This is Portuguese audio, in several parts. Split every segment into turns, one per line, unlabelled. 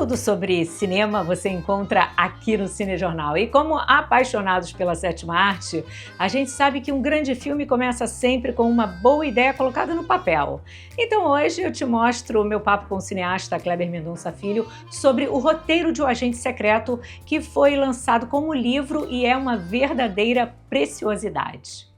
Tudo sobre cinema você encontra aqui no Cinejornal. E como apaixonados pela sétima arte, a gente sabe que um grande filme começa sempre com uma boa ideia colocada no papel. Então hoje eu te mostro o meu papo com o cineasta Kleber Mendonça Filho sobre o roteiro de O Agente Secreto, que foi lançado como livro e é uma verdadeira preciosidade.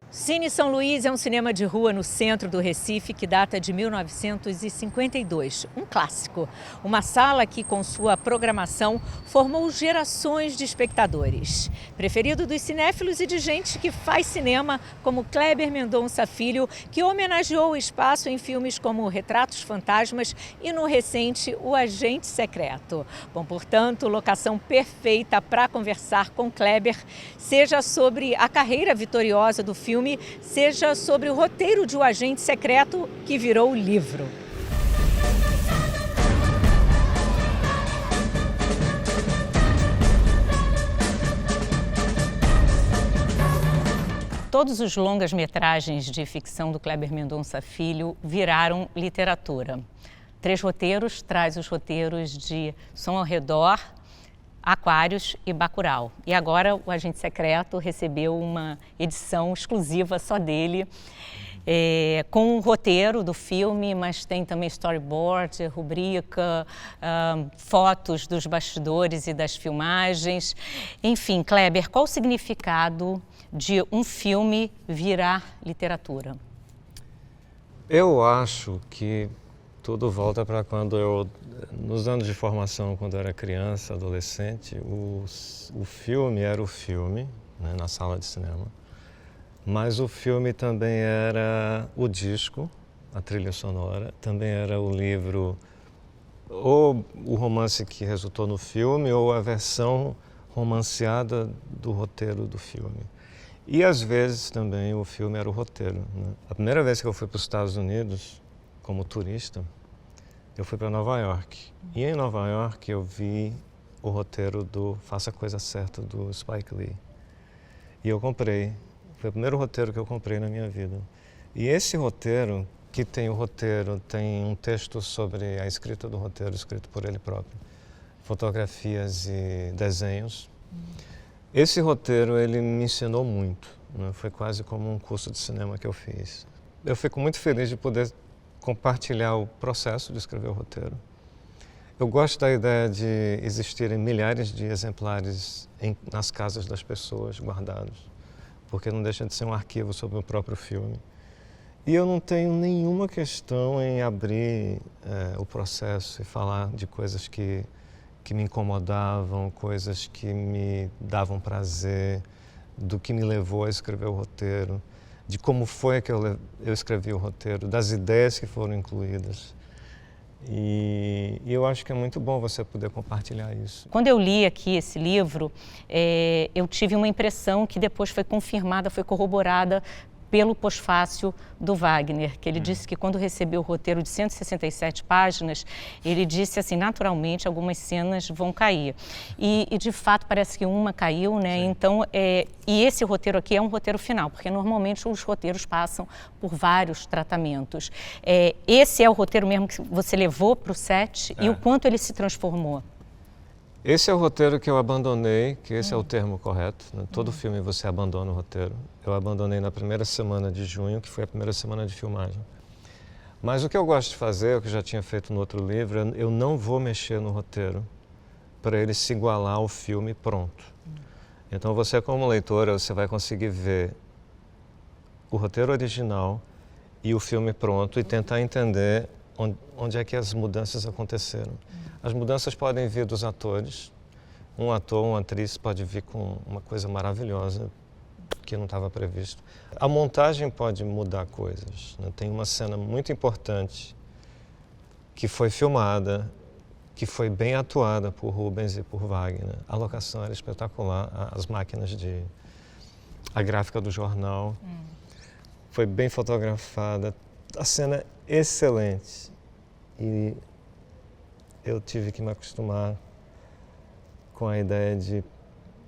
Cine São Luís é um cinema de rua no centro do Recife que data de 1952, um clássico. Uma sala que, com sua programação, formou gerações de espectadores. Preferido dos cinéfilos e de gente que faz cinema, como Kleber Mendonça Filho, que homenageou o espaço em filmes como Retratos Fantasmas e, no recente, O Agente Secreto. Bom, portanto, locação perfeita para conversar com Kleber, seja sobre a carreira vitoriosa do filme, seja sobre o roteiro de O Agente Secreto, que virou livro. Todos os longas-metragens de ficção do Kleber Mendonça Filho viraram literatura. 3 roteiros traz os roteiros de Som ao Redor, Aquários e Bacurau. E agora o Agente Secreto recebeu uma edição exclusiva só dele, com o roteiro do filme, mas tem também storyboard, rubrica, fotos dos bastidores e das filmagens. Enfim, Kleber, qual o significado de um filme virar literatura?
Eu acho que tudo volta para quando nos anos de formação, quando eu era criança, adolescente, o filme era o filme, né, na sala de cinema, mas o filme também era o disco, a trilha sonora, também era o livro, ou o romance que resultou no filme, ou a versão romanceada do roteiro do filme. E às vezes também o filme era o roteiro, né? A primeira vez que eu fui para os Estados Unidos, como turista, eu fui para Nova York. E em Nova York eu vi o roteiro do Faça a Coisa Certa, do Spike Lee. E eu comprei. Foi o primeiro roteiro que eu comprei na minha vida. E esse roteiro, que tem o roteiro, tem um texto sobre a escrita do roteiro, escrito por ele próprio, fotografias e desenhos. Esse roteiro, ele me ensinou muito, né? Foi quase como um curso de cinema que eu fiz. Eu fico muito feliz de poder compartilhar o processo de escrever o roteiro. Eu gosto da ideia de existirem milhares de exemplares nas casas das pessoas guardados, porque não deixa de ser um arquivo sobre o próprio filme. E eu não tenho nenhuma questão em abrir o processo e falar de coisas que me incomodavam, coisas que me davam prazer, do que me levou a escrever o roteiro, de como foi que eu escrevi o roteiro, das ideias que foram incluídas. E eu acho que é muito bom você poder compartilhar isso.
Quando eu li aqui esse livro, eu tive uma impressão que depois foi confirmada, foi corroborada pelo pós-fácil do Wagner, que ele disse que quando recebeu o roteiro de 167 páginas, ele disse assim, naturalmente, algumas cenas vão cair. E de fato, parece que uma caiu, né? Sim. Então, e esse roteiro aqui é um roteiro final, porque normalmente os roteiros passam por vários tratamentos. Esse é o roteiro mesmo que você levou para o set e o quanto ele se transformou?
Esse é o roteiro que eu abandonei, que esse é o termo correto, né? Todo filme você abandona o roteiro. Eu abandonei na primeira semana de junho, que foi a primeira semana de filmagem. Mas o que eu gosto de fazer, o que eu já tinha feito no outro livro, eu não vou mexer no roteiro para ele se igualar ao filme pronto. Então você, como leitora, você vai conseguir ver o roteiro original e o filme pronto e tentar entender onde é que as mudanças aconteceram. As mudanças podem vir dos atores. Um ator, uma atriz pode vir com uma coisa maravilhosa que não estava previsto. A montagem pode mudar coisas, né? Tem uma cena muito importante que foi filmada, que foi bem atuada por Rubens e por Wagner. A locação era espetacular, as máquinas a gráfica do jornal foi bem fotografada. A cena é excelente. E eu tive que me acostumar com a ideia de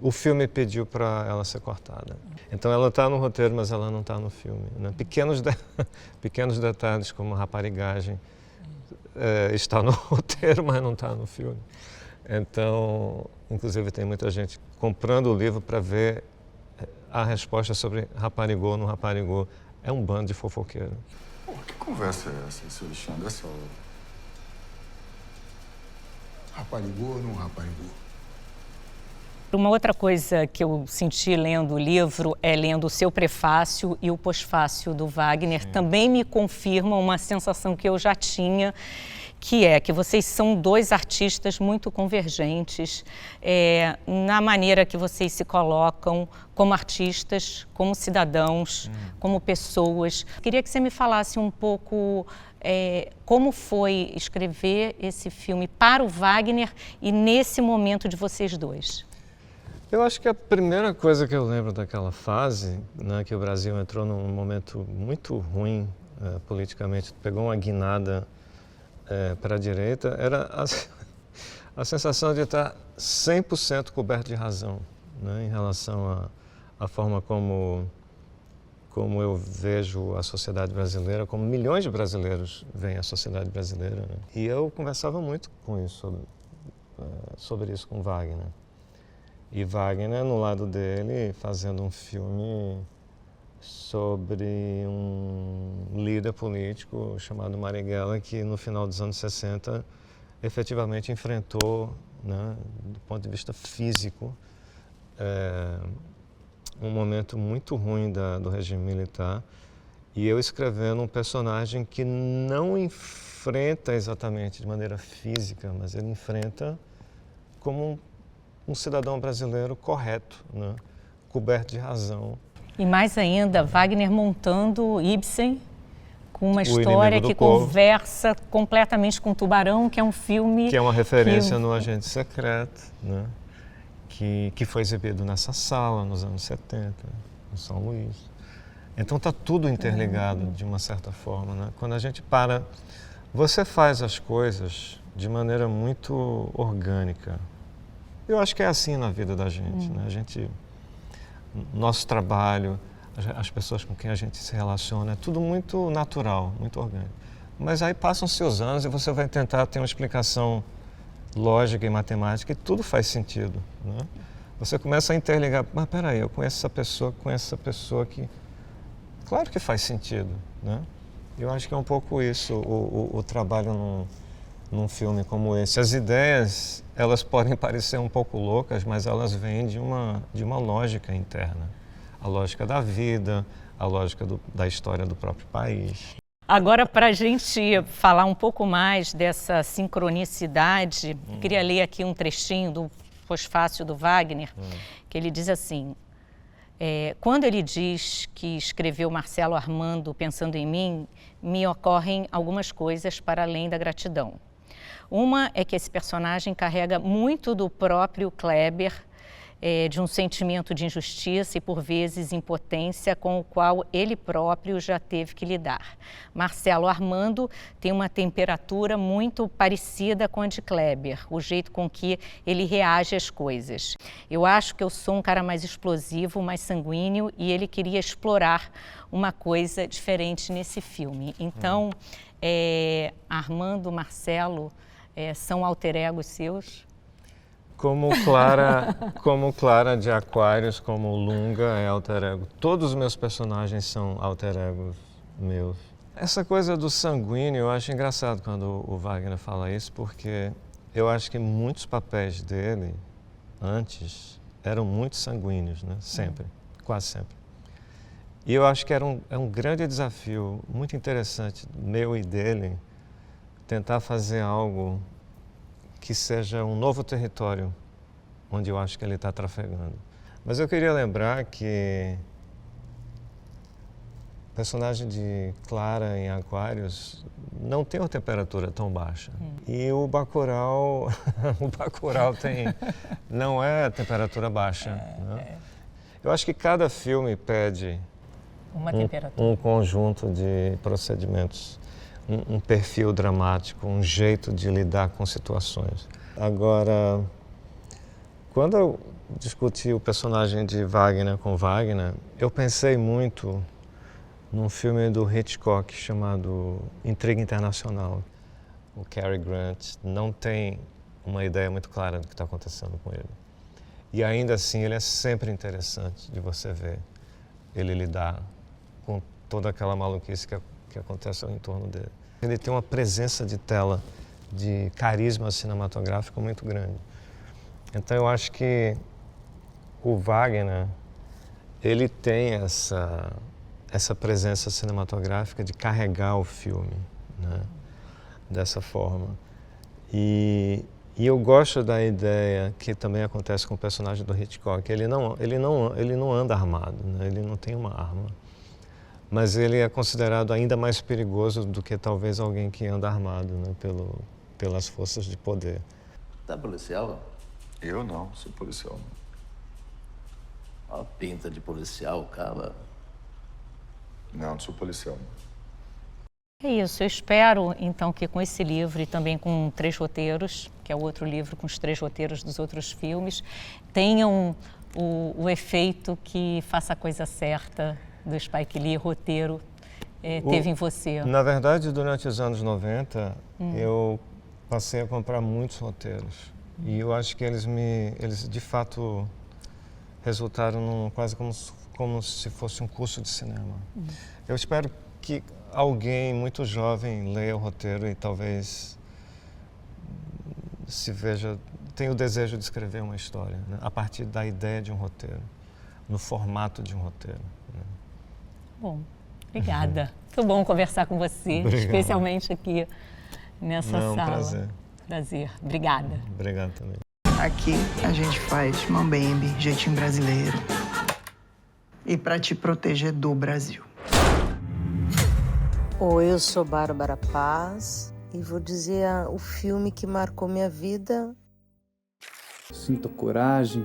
o filme pediu para ela ser cortada. Então ela está no roteiro, mas ela não está no filme, né? Pequenos detalhes como a raparigagem está no roteiro, mas não está no filme. Então, inclusive tem muita gente comprando o livro para ver a resposta sobre raparigou ou não raparigou. É um bando de fofoqueiro.
Pô, que conversa é essa, seu Alexandre? Essa hora? Raparigou ou não raparigou?
Uma outra coisa que eu senti lendo o livro é lendo o seu prefácio e o pós-fácio do Wagner. Sim. Também me confirma uma sensação que eu já tinha, que é que vocês são dois artistas muito convergentes na maneira que vocês se colocam como artistas, como cidadãos, como pessoas. Queria que você me falasse um pouco como foi escrever esse filme para o Wagner e nesse momento de vocês dois.
Eu acho que a primeira coisa que eu lembro daquela fase, né, que o Brasil entrou num momento muito ruim politicamente, pegou uma guinada para a direita, era a sensação de estar 100% coberto de razão, né, em relação à forma como eu vejo a sociedade brasileira, como milhões de brasileiros veem a sociedade brasileira. Né? E eu conversava muito com isso, sobre isso com Wagner. E Wagner, no lado dele, fazendo um filme sobre um líder político chamado Marighella, que no final dos anos 60 efetivamente enfrentou, né, do ponto de vista físico, um momento muito ruim do regime militar. E eu escrevendo um personagem que não enfrenta exatamente de maneira física, mas ele enfrenta como um cidadão brasileiro correto, né? Coberto de razão.
E mais ainda, Wagner montando Ibsen com uma história que conversa completamente com Tubarão, que é um filme...
Que é uma referência no Agente Secreto, né? Que foi exibido nessa sala nos anos 70, em São Luís. Então está tudo interligado de uma certa forma, né? Quando a gente para, você faz as coisas de maneira muito orgânica. Eu acho que é assim na vida da gente, né? Nosso trabalho, as pessoas com quem a gente se relaciona, é tudo muito natural, muito orgânico. Mas aí passam-se os anos e você vai tentar ter uma explicação lógica e matemática e tudo faz sentido, né? Você começa a interligar, mas peraí, eu conheço essa pessoa que... Claro que faz sentido, né? Eu acho que é um pouco isso, o trabalho num filme como esse. As ideias, elas podem parecer um pouco loucas, mas elas vêm de uma lógica interna. A lógica da vida, a lógica da história do próprio país.
Agora, para a gente falar um pouco mais dessa sincronicidade, eu queria ler aqui um trechinho do pós-fácio do Wagner, que ele diz assim: quando ele diz que escreveu Marcelo Armando pensando em mim, me ocorrem algumas coisas para além da gratidão. Uma é que esse personagem carrega muito do próprio Kleber, de um sentimento de injustiça e, por vezes, impotência com o qual ele próprio já teve que lidar. Marcelo Armando tem uma temperatura muito parecida com a de Kleber, o jeito com que ele reage às coisas. Eu acho que eu sou um cara mais explosivo, mais sanguíneo, e ele queria explorar uma coisa diferente nesse filme. Então, Armando, Marcelo... são alter egos seus?
Como Clara de Aquários, como Lunga é alter ego. Todos os meus personagens são alter egos meus. Essa coisa do sanguíneo, eu acho engraçado quando o Wagner fala isso, porque eu acho que muitos papéis dele, antes, eram muito sanguíneos, né? Sempre, quase sempre. E eu acho que é um grande desafio, muito interessante, meu e dele, tentar fazer algo que seja um novo território onde eu acho que ele está trafegando. Mas eu queria lembrar que o personagem de Clara em Aquários não tem uma temperatura tão baixa. E o Bacurau, não é temperatura baixa. Né? Eu acho que cada filme pede um conjunto de procedimentos. Um perfil dramático, um jeito de lidar com situações. Agora, quando discutir o personagem de Wagner com Wagner, eu pensei muito num filme do Hitchcock chamado Intriga Internacional. O Cary Grant não tem uma ideia muito clara do que está acontecendo com ele. E ainda assim ele é sempre interessante de você ver ele lidar com toda aquela maluquice que acontece ao entorno dele. Ele tem uma presença de tela, de carisma cinematográfico muito grande. Então eu acho que o Wagner, ele tem essa presença cinematográfica de carregar o filme, né? Dessa forma. E eu gosto da ideia que também acontece com o personagem do Hitchcock. Ele não anda armado, né? Ele não tem uma arma. Mas ele é considerado ainda mais perigoso do que talvez alguém que anda armado, né? Pelas forças de poder.
Tá policial?
Eu não, sou policial.
Ó, pinta de policial, cara.
Não sou policial.
É isso, eu espero então que com esse livro e também com 3 roteiros, que é o outro livro com os 3 roteiros dos outros filmes, tenham o efeito que Faça a Coisa Certa, do Spike Lee, roteiro, teve em você.
Na verdade, durante os anos 90, eu passei a comprar muitos roteiros. E eu acho que eles de fato resultaram quase como se fosse um curso de cinema. Eu espero que alguém muito jovem leia o roteiro e talvez tenha o desejo de escrever uma história, né? A partir da ideia de um roteiro, no formato de um roteiro. Né?
Bom, obrigada. Muito bom conversar com você,
Obrigado.
Especialmente aqui nessa sala.
Prazer.
Prazer. Obrigada.
Obrigado também.
Aqui a gente faz mambembe, jeitinho brasileiro. E pra te proteger do Brasil.
Oi, eu sou Bárbara Paz e vou dizer o filme que marcou minha vida.
Sinto a coragem,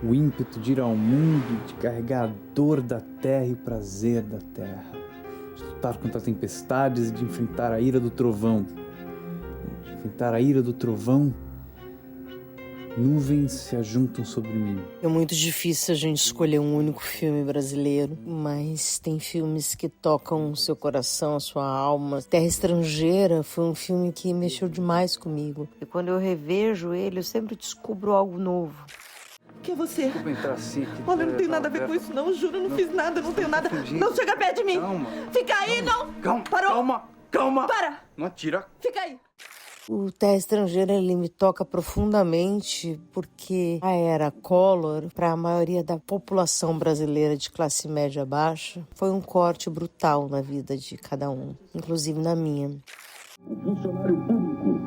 o ímpeto de ir ao mundo, de carregar a dor da terra e o prazer da terra. De lutar contra tempestades e de enfrentar a ira do trovão. De enfrentar a ira do trovão, nuvens se ajuntam sobre mim.
É muito difícil a gente escolher um único filme brasileiro, mas tem filmes que tocam o seu coração, a sua alma. Terra Estrangeira foi um filme que mexeu demais comigo. E quando eu revejo ele, eu sempre descubro algo novo.
Que é você?
Desculpa entrar assim.
Olha, não tem nada a ver com isso, não. Juro, não fiz nada, não tenho nada. Não chega perto de mim.
Calma.
Fica aí, não.
Calma.
Parou.
Calma.
Para.
Não atira.
Fica aí.
O Terra Estrangeira, ele me toca profundamente porque a era Collor, para a maioria da população brasileira de classe média baixa, foi um corte brutal na vida de cada um, inclusive na minha.
O funcionário público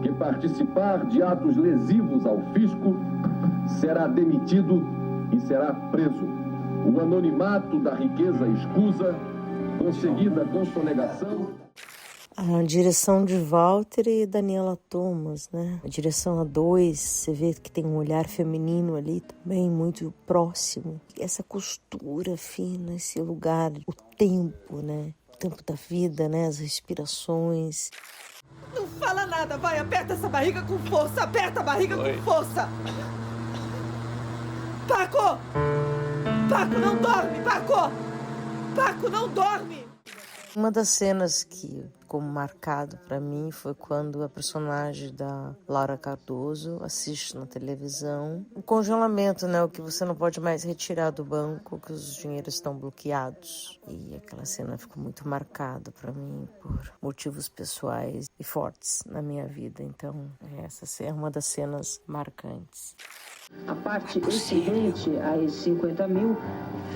que participar de atos lesivos ao fisco será demitido e será preso. O anonimato da riqueza escusa, conseguida com sonegação.
A direção de Walter e Daniela Thomas, né? A direção a 2, você vê que tem um olhar feminino ali também muito próximo. E essa costura fina, esse lugar, o tempo, né? O tempo da vida, né? As respirações.
Não fala nada, vai, aperta essa barriga com força, aperta a barriga com força. Paco! Paco, não dorme, Paco! Paco, não dorme!
Uma das cenas que ficou marcado para mim foi quando a personagem da Laura Cardoso assiste na televisão o congelamento, né? O que você não pode mais retirar do banco, que os dinheiros estão bloqueados. E aquela cena ficou muito marcada para mim por motivos pessoais e fortes na minha vida. Então, essa é uma das cenas marcantes.
A parte excedente a esses 50 mil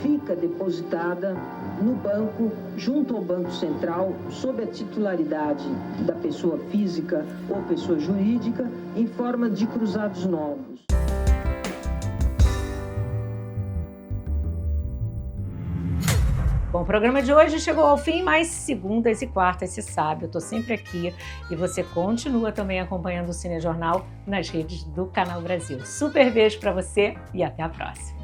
fica depositada no banco, junto ao Banco Central, sob a titularidade da pessoa física ou pessoa jurídica, em forma de cruzados novos.
Bom, o programa de hoje chegou ao fim, mas segundas e quartas, você sabe, eu tô sempre aqui e você continua também acompanhando o Cinejornal nas redes do Canal Brasil. Super beijo para você e até a próxima.